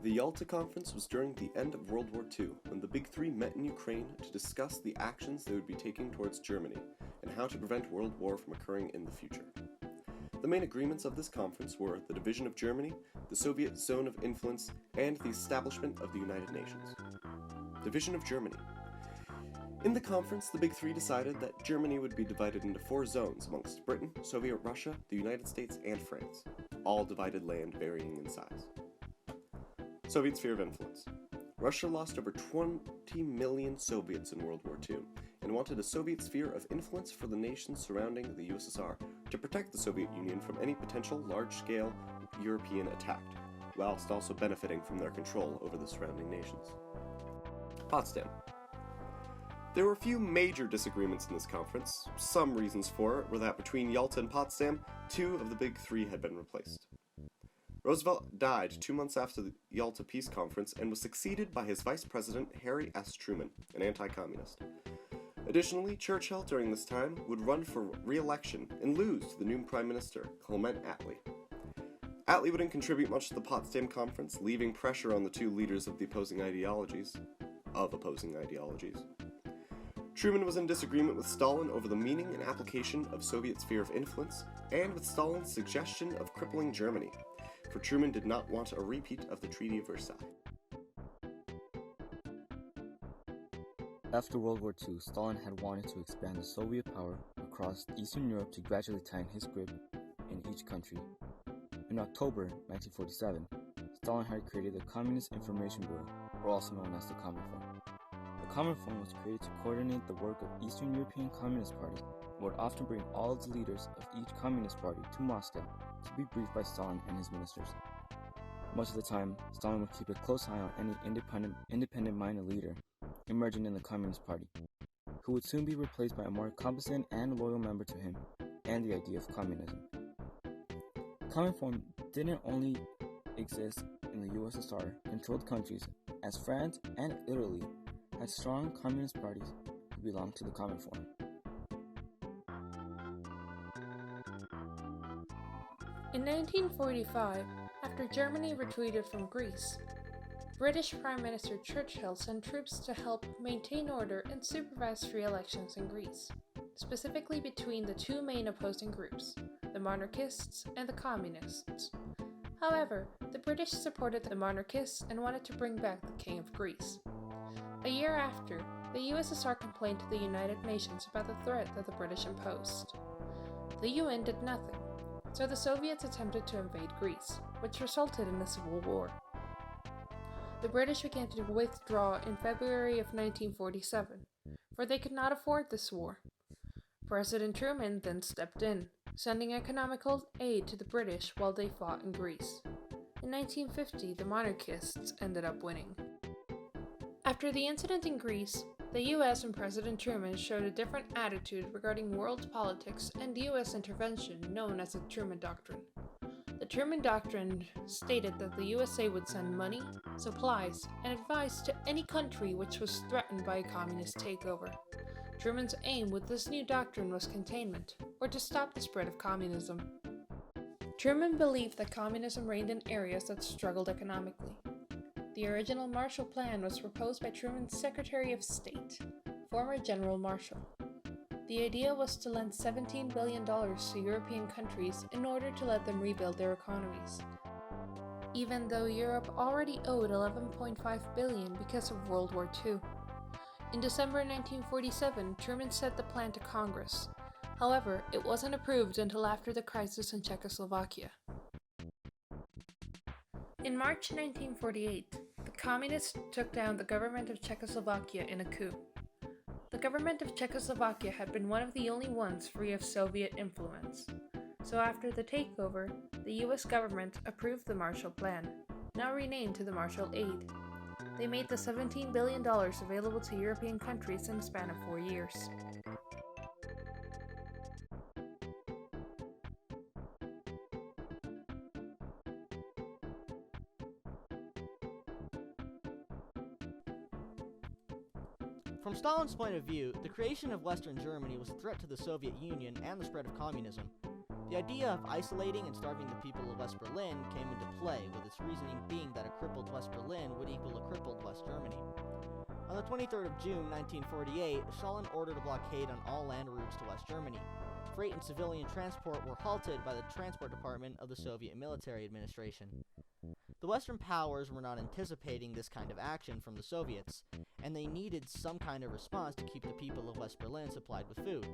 The Yalta Conference was during the end of World War II, when the Big Three met in Ukraine to discuss the actions they would be taking towards Germany and how to prevent World War from occurring in the future. The main agreements of this conference were the division of Germany, the Soviet zone of influence, and the establishment of the United Nations. Division of Germany. In the conference, the Big Three decided that Germany would be divided into 4 zones amongst Britain, Soviet Russia, the United States, and France, all divided land varying in size. Soviet sphere of influence. Russia lost over 20 million Soviets in World War II and wanted a Soviet sphere of influence for the nations surrounding the USSR to protect the Soviet Union from any potential large-scale European attack, whilst also benefiting from their control over the surrounding nations. Potsdam. There were a few major disagreements in this conference. Some reasons for it were that between Yalta and Potsdam, 2 of the Big Three had been replaced. Roosevelt died 2 months after the Yalta Peace Conference and was succeeded by his vice president Harry S. Truman, an anti-communist. Additionally, Churchill during this time would run for re-election and lose to the new Prime Minister, Clement Attlee. Attlee wouldn't contribute much to the Potsdam Conference, leaving pressure on the 2 leaders of opposing ideologies. Truman was in disagreement with Stalin over the meaning and application of Soviet sphere of influence, and with Stalin's suggestion of crippling Germany, for Truman did not want a repeat of the Treaty of Versailles. After World War II, Stalin had wanted to expand the Soviet power across Eastern Europe to gradually tighten his grip in each country. In October 1947, Stalin had created the Communist Information Bureau, or also known as the Comintern. The Comintern was created to coordinate the work of Eastern European Communist parties and would often bring all of the leaders of each Communist party to Moscow to be briefed by Stalin and his ministers. Much of the time, Stalin would keep a close eye on any independent-minded leader emerging in the Communist Party, who would soon be replaced by a more competent and loyal member to him and the idea of communism. Comintern didn't only exist in the USSR-controlled countries, as France and Italy had strong communist parties who belonged to the Comintern. In 1945, after Germany retreated from Greece, British Prime Minister Churchill sent troops to help maintain order and supervise free elections in Greece, specifically between the 2 main opposing groups, the monarchists and the communists. However, the British supported the monarchists and wanted to bring back the King of Greece. A year after, the USSR complained to the United Nations about the threat that the British imposed. The UN did nothing, so the Soviets attempted to invade Greece, which resulted in a civil war. The British began to withdraw in February of 1947, for they could not afford this war. President Truman then stepped in, sending economical aid to the British while they fought in Greece. In 1950, the monarchists ended up winning. After the incident in Greece, the US and President Truman showed a different attitude regarding world politics and US intervention known as the Truman Doctrine. The Truman Doctrine stated that the USA would send money, supplies, and advice to any country which was threatened by a communist takeover. Truman's aim with this new doctrine was containment, or to stop the spread of communism. Truman believed that communism reigned in areas that struggled economically. The original Marshall Plan was proposed by Truman's Secretary of State, former General Marshall. The idea was to lend $17 billion to European countries in order to let them rebuild their economies, even though Europe already owed $11.5 billion because of World War II. In December 1947, Truman sent the plan to Congress. However, it wasn't approved until after the crisis in Czechoslovakia. In March 1948, the Communists took down the government of Czechoslovakia in a coup. The government of Czechoslovakia had been one of the only ones free of Soviet influence. So after the takeover, the US government approved the Marshall Plan, now renamed to the Marshall Aid. They made the $17 billion available to European countries in a span of 4 years. From Stalin's point of view, the creation of Western Germany was a threat to the Soviet Union and the spread of communism. The idea of isolating and starving the people of West Berlin came into play, with its reasoning being that a crippled West Berlin would equal a crippled West Germany. On the 23rd of June 1948, Stalin ordered a blockade on all land routes to West Germany. Freight and civilian transport were halted by the Transport Department of the Soviet Military Administration. The Western powers were not anticipating this kind of action from the Soviets, and they needed some kind of response to keep the people of West Berlin supplied with food.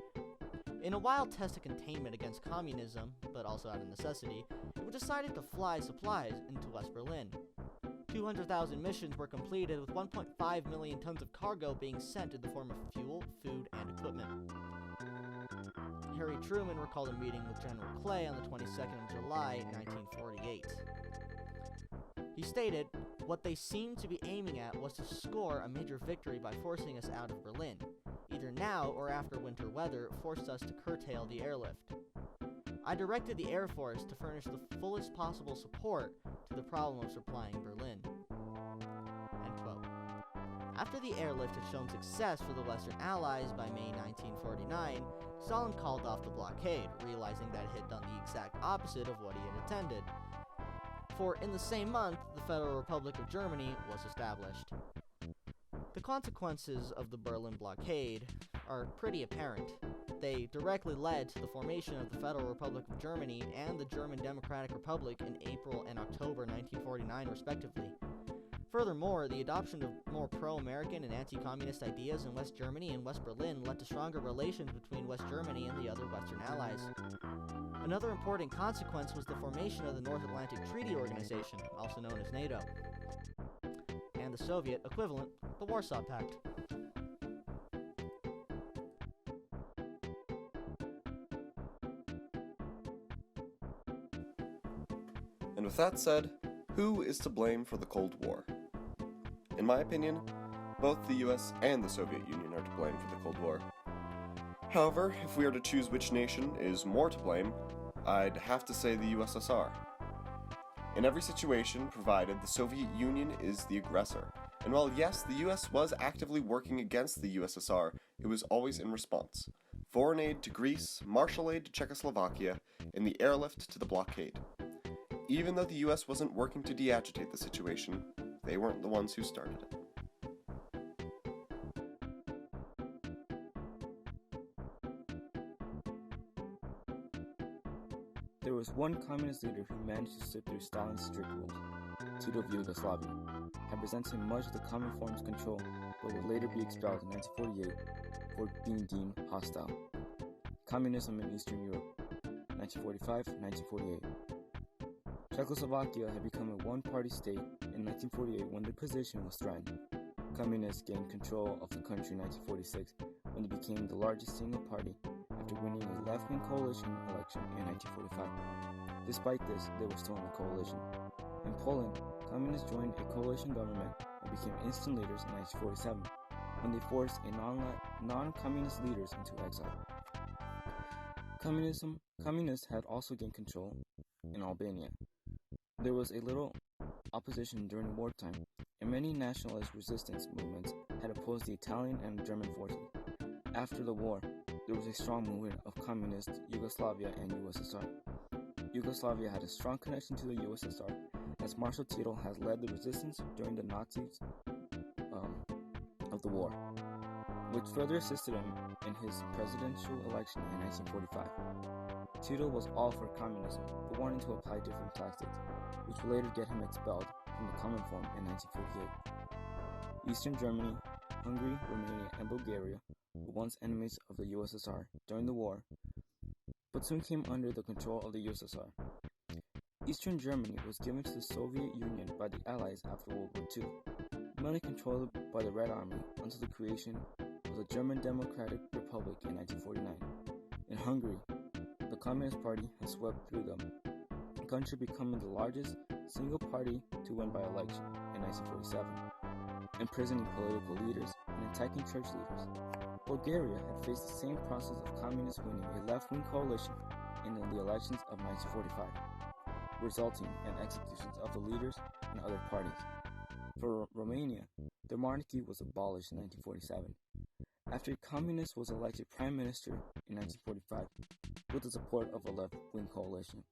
In a wild test of containment against communism, but also out of necessity, it was decided to fly supplies into West Berlin. 200,000 missions were completed, with 1.5 million tons of cargo being sent in the form of fuel, food, and equipment. Harry Truman recalled a meeting with General Clay on the 22nd of July, 1948. He stated, "What they seemed to be aiming at was to score a major victory by forcing us out of Berlin. Either now or after winter weather forced us to curtail the airlift. I directed the Air Force to furnish the fullest possible support to the problem of supplying Berlin." End quote. After the airlift had shown success for the Western Allies by May 1949, Stalin called off the blockade, realizing that it had done the exact opposite of what he had intended. For in the same month, the Federal Republic of Germany was established. The consequences of the Berlin blockade are pretty apparent. They directly led to the formation of the Federal Republic of Germany and the German Democratic Republic in April and October 1949, respectively. Furthermore, the adoption of more pro-American and anti-communist ideas in West Germany and West Berlin led to stronger relations between West Germany and the other Western Allies. Another important consequence was the formation of the North Atlantic Treaty Organization, also known as NATO, and the Soviet equivalent, the Warsaw Pact. And with that said, who is to blame for the Cold War? In my opinion, both the US and the Soviet Union are to blame for the Cold War. However, if we are to choose which nation is more to blame, I'd have to say the USSR. In every situation, provided the Soviet Union is the aggressor, and while yes, the US was actively working against the USSR, it was always in response. Foreign aid to Greece, martial aid to Czechoslovakia, and the airlift to the blockade. Even though the US wasn't working to de-agitate the situation, they weren't the ones who started it. There was one communist leader who managed to slip through Stalin's strict rules. Tito of Yugoslavia had presented much of the common form's control, but would later be expelled in 1948 for being deemed hostile. Communism in Eastern Europe, 1945-1948. Czechoslovakia had become a one-party state in 1948 when the position was threatened. Communists gained control of the country in 1946 when they became the largest single party after winning a left-wing coalition election in 1945. Despite this, they were still in a coalition. In Poland, communists joined a coalition government and became instant leaders in 1947 when they forced a non-communist leaders into exile. Communists had also gained control in Albania. There was a little opposition during wartime, and many nationalist resistance movements had opposed the Italian and German forces. After the war, there was a strong movement of communist Yugoslavia and USSR. Yugoslavia had a strong connection to the USSR, as Marshal Tito has led the resistance during the Nazis of the war, which further assisted him in his presidential election in 1945. Tito was all for communism, but wanted to apply different tactics, which would later get him expelled from the Common Form in 1948. Eastern Germany, Hungary, Romania, and Bulgaria were once enemies of the USSR during the war, but soon came under the control of the USSR. Eastern Germany was given to the Soviet Union by the Allies after World War II, mainly controlled by the Red Army until the creation of the German Democratic Republic in 1949. In Hungary, the Communist Party has swept through the country, becoming the largest single party to win by election in 1947, imprisoning political leaders and attacking church leaders. Bulgaria had faced the same process of communists winning a left-wing coalition in the elections of 1945, resulting in executions of the leaders and other parties. For Romania, the monarchy was abolished in 1947. After a communist was elected prime minister in 1945, with the support of a left-wing coalition.